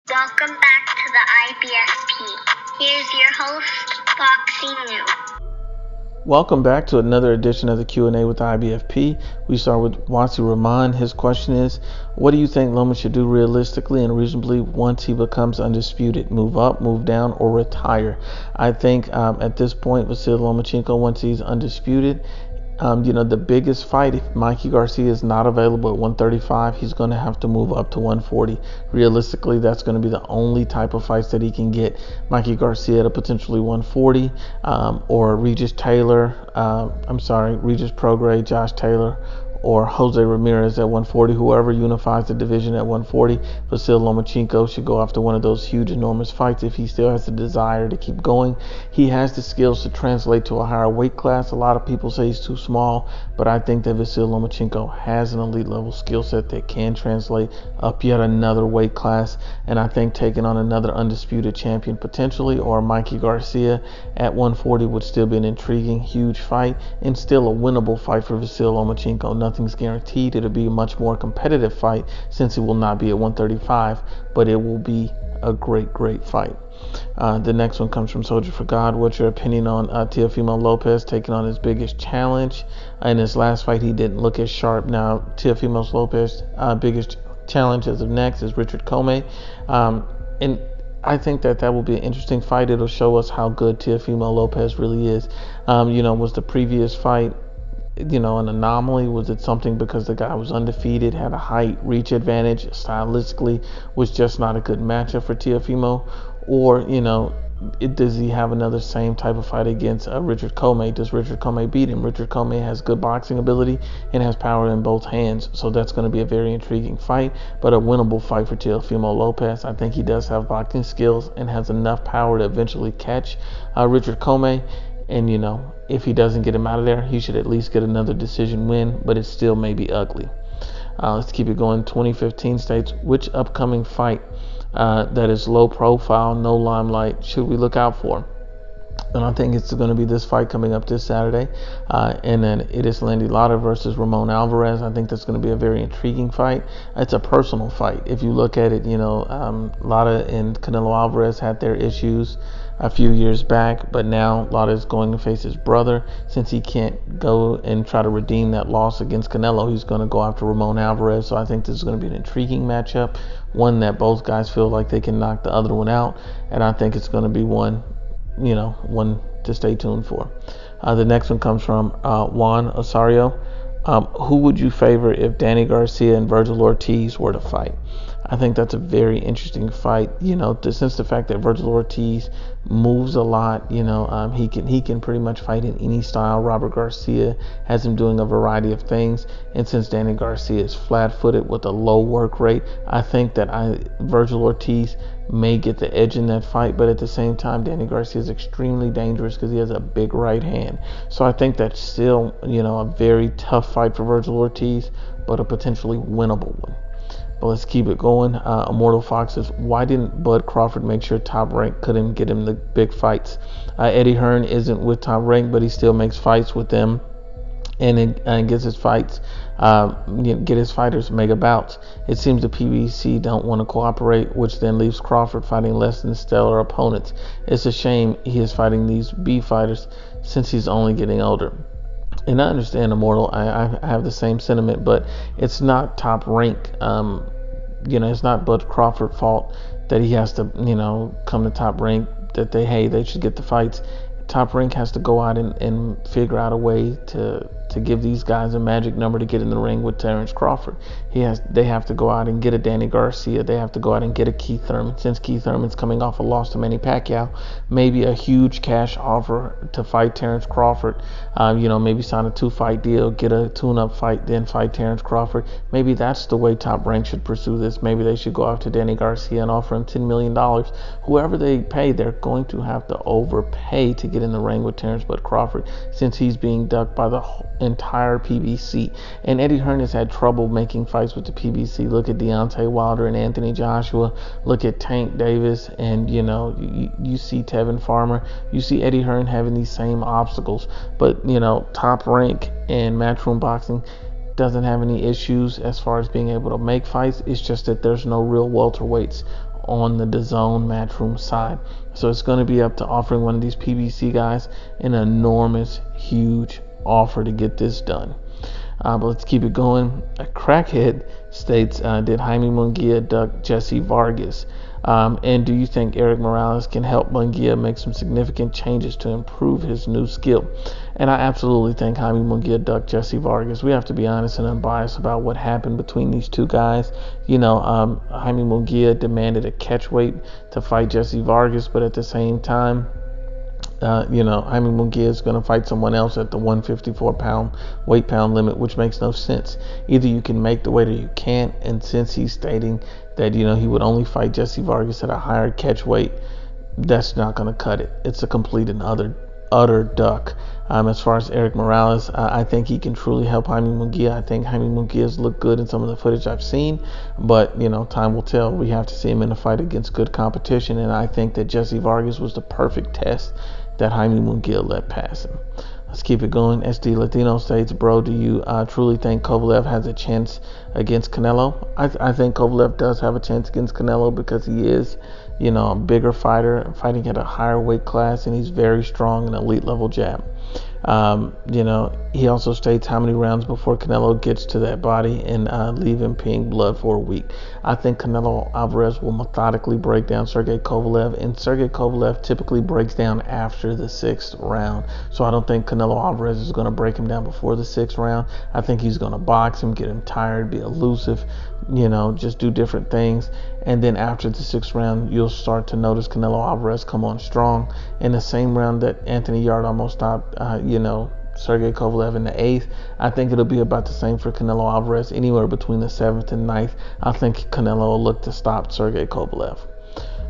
Welcome back to the IBFP. Here's your host, Boxing News. Welcome back to another edition of the Q&A with the IBFP. We start with Wasi Rahman. His question is, what do you think Loma should do realistically and reasonably once he becomes undisputed? Move up, move down, or retire? I think at this point, Vasil Lomachenko, once he's undisputed, the biggest fight, if Mikey Garcia is not available at 135, he's going to have to move up to 140. Realistically, that's going to be the only type of fights that he can get Mikey Garcia to potentially 140, or Regis Prograis, Josh Taylor, or Jose Ramirez at 140, whoever unifies the division at 140. Vasil Lomachenko should go after one of those huge, enormous fights if he still has the desire to keep going. He has the skills to translate to a higher weight class. A lot of people say he's too small, but I think that Vasil Lomachenko has an elite level skill set that can translate up yet another weight class. And I think taking on another undisputed champion potentially, or Mikey Garcia at 140, would still be an intriguing, huge fight and still a winnable fight for Vasil Lomachenko. Nothing's guaranteed. It'll be a much more competitive fight since it will not be at 135, but it will be a great fight. The next one comes from Soldier for God. What's your opinion on Teofimo Lopez taking on his biggest challenge? In his last fight, he didn't look as sharp. Now, Teofimo Lopez's biggest challenge as of next is Richard Commey. And I think that will be an interesting fight. It'll show us how good Teofimo Lopez really is. Was the previous fight an anomaly? Was it something because the guy was undefeated, had a height reach advantage, stylistically was just not a good matchup for Teofimo? Or, does he have another same type of fight against Richard Commey? Does Richard Commey beat him? Richard Commey has good boxing ability and has power in both hands, so that's going to be a very intriguing fight, but a winnable fight for Teofimo Lopez. I think he does have boxing skills and has enough power to eventually catch Richard Commey. And, if he doesn't get him out of there, he should at least get another decision win, but it still may be ugly. Let's keep it going. 2015 states, which upcoming fight that is low profile, no limelight, should we look out for? And I think it's going to be this fight coming up this Saturday. And then it is Lotta versus Ramon Alvarez. I think that's going to be a very intriguing fight. It's a personal fight. If you look at it, Lotta and Canelo Alvarez had their issues a few years back, but now Lotta is going to face his brother. Since he can't go and try to redeem that loss against Canelo, he's going to go after Ramon Alvarez. So I think this is going to be an intriguing matchup, one that both guys feel like they can knock the other one out, and I think it's going to be one to stay tuned for. The next one comes from Juan Osario. Who would you favor if Danny Garcia and Vergil Ortiz were to fight? I think that's a very interesting fight. Since the fact that Vergil Ortiz moves a lot, he can pretty much fight in any style. Robert Garcia has him doing a variety of things, and since Danny Garcia is flat-footed with a low work rate, I think that Vergil Ortiz may get the edge in that fight, but at the same time, Danny Garcia is extremely dangerous because he has a big right hand. So I think that's still, a very tough fight for Vergil Ortiz, but a potentially winnable one. But let's keep it going. Immortal Fox says, why didn't Bud Crawford make sure Top Rank couldn't get him the big fights? Eddie Hearn isn't with Top Rank, but he still makes fights with them and gets his fights, get his fighters mega bouts. It seems the PBC don't want to cooperate, which then leaves Crawford fighting less than stellar opponents. It's a shame he is fighting these B fighters since he's only getting older. And I understand, Immortal. I have the same sentiment, but it's not Top Rank. It's not Bud Crawford's fault that he has to, come to Top Rank, that they should get the fights. Top Rank has to go out and figure out a way to give these guys a magic number to get in the ring with Terence Crawford. They have to go out and get a Danny Garcia. They have to go out and get a Keith Thurman. Since Keith Thurman's coming off a loss to Manny Pacquiao, maybe a huge cash offer to fight Terence Crawford. Maybe sign a 2-fight deal, get a tune-up fight, then fight Terence Crawford. Maybe that's the way Top Rank should pursue this. Maybe they should go after Danny Garcia and offer him $10 million. Whoever they pay, they're going to have to overpay to get in the ring with Terence Bud Crawford, since he's being ducked by the entire PBC. And Eddie Hearn has had trouble making fights with the PBC. Look at Deontay Wilder and Anthony Joshua. Look at Tank Davis, and you see Tevin Farmer. You see Eddie Hearn having these same obstacles. But Top Rank and Matchroom Boxing doesn't have any issues as far as being able to make fights. It's just that there's no real welterweights on the DAZN Matchroom side. So it's going to be up to offering one of these PBC guys an enormous, huge offer to get this done. But let's keep it going. A crackhead states, did Jaime Munguia duck Jesse Vargas? And do you think Eric Morales can help Munguia make some significant changes to improve his new skill? And I absolutely think Jaime Munguia ducked Jesse Vargas. We have to be honest and unbiased about what happened between these two guys. Jaime Munguia demanded a catch weight to fight Jesse Vargas, but at the same time, Jaime Munguia is going to fight someone else at the 154-pound weight pound limit, which makes no sense. Either you can make the weight or you can't. And since he's stating that, he would only fight Jesse Vargas at a higher catch weight, that's not going to cut it. It's a complete and utter duck. As far as Eric Morales, I think he can truly help Jaime Munguia. I think Jaime Munguia's looked good in some of the footage I've seen, but time will tell. We have to see him in a fight against good competition, and I think that Jesse Vargas was the perfect test that Jaime Munguia let pass him. Let's keep it going. SD Latino states, bro, do you truly think Kovalev has a chance against Canelo? I think Kovalev does have a chance against Canelo because he is, a bigger fighter, fighting at a higher weight class, and he's very strong, an elite level jab. He also states how many rounds before Canelo gets to that body and leave him peeing blood for a week. I think Canelo Alvarez will methodically break down Sergey Kovalev, and Sergey Kovalev typically breaks down after the 6th round. So I don't think Canelo Alvarez is going to break him down before the 6th round. I think he's going to box him, get him tired, be elusive, just do different things. And then after the 6th round, you'll start to notice Canelo Alvarez come on strong. In the same round that Anthony Yard almost stopped, Sergey Kovalev in the 8th, I think it'll be about the same for Canelo Alvarez. Anywhere between the 7th and 9th, I think Canelo will look to stop Sergey Kovalev.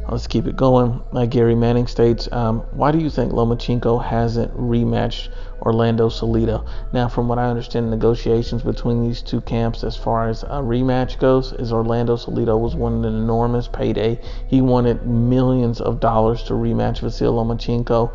Let's keep it going. Gary Manning states, why do you think Lomachenko hasn't rematched Orlando-Salido? Now, from what I understand, negotiations between these two camps as far as a rematch goes is Orlando-Salido was wanting an enormous payday. He wanted millions of dollars to rematch Vasyl Lomachenko.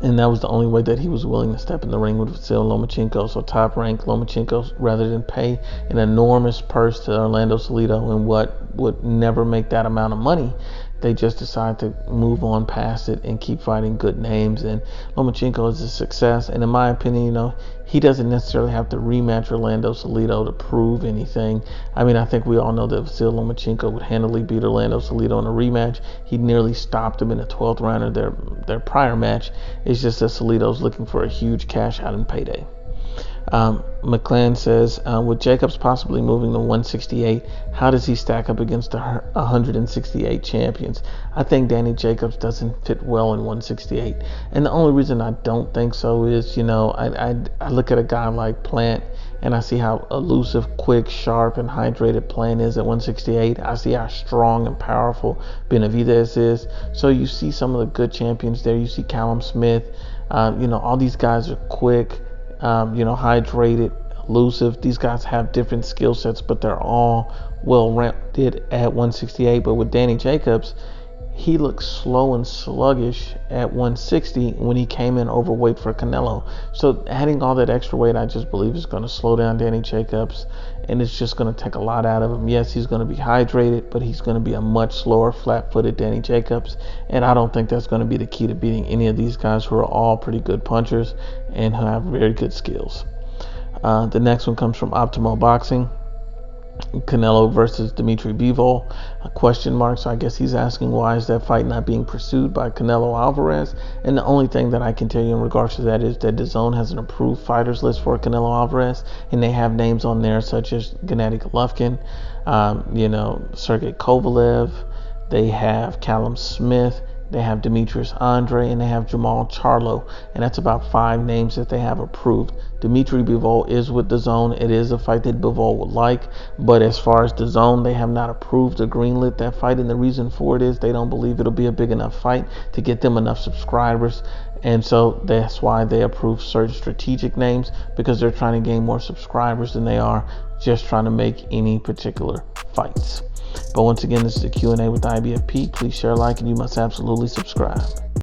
And that was the only way that he was willing to step in the ring with Vasyl Lomachenko. So top rank Lomachenko, rather than pay an enormous purse to Orlando-Salido and what would never make that amount of money, they just decided to move on past it and keep fighting good names. And Lomachenko is a success. And in my opinion, he doesn't necessarily have to rematch Orlando-Salido to prove anything. I think we all know that Vasyl Lomachenko would handily beat Orlando-Salido in a rematch. He nearly stopped him in the 12th round of their prior match. It's just that Salido's looking for a huge cash out and payday. McClan says, with Jacobs possibly moving to 168, how does he stack up against the 168 champions? I think Danny Jacobs doesn't fit well in 168. And the only reason I don't think so is, I look at a guy like Plant and I see how elusive, quick, sharp, and hydrated Plant is at 168. I see how strong and powerful Benavidez is. So you see some of the good champions there. You see Callum Smith. All these guys are quick, hydrated, elusive. These guys have different skill sets, but they're all well-rounded at 168. But with Danny Jacobs, he looked slow and sluggish at 160 when he came in overweight for Canelo. So adding all that extra weight, I just believe is going to slow down Danny Jacobs, and it's just going to take a lot out of him. Yes, he's going to be hydrated, but he's going to be a much slower, flat-footed Danny Jacobs, and I don't think that's going to be the key to beating any of these guys who are all pretty good punchers and who have very good skills. The next one comes from Optimal Boxing. Canelo versus Dimitri Bivol, a question mark. So I guess he's asking, why is that fight not being pursued by Canelo Alvarez? And the only thing that I can tell you in regards to that is that DAZN has an approved fighters list for Canelo Alvarez, and they have names on there such as Gennady Golovkin, Sergey Kovalev, they have Callum Smith, they have Demetrius Andre, and they have Jamal Charlo, and that's about 5 names that they have approved. Dimitri Bivol is with DAZN. It is a fight that Bivol would like, but as far as DAZN, they have not approved or greenlit that fight, and the reason for it is they don't believe it'll be a big enough fight to get them enough subscribers, and so that's why they approve certain strategic names, because they're trying to gain more subscribers than they are just trying to make any particular fights. But once again, this is a Q&A with IBFP. Please share, like, and you must absolutely subscribe.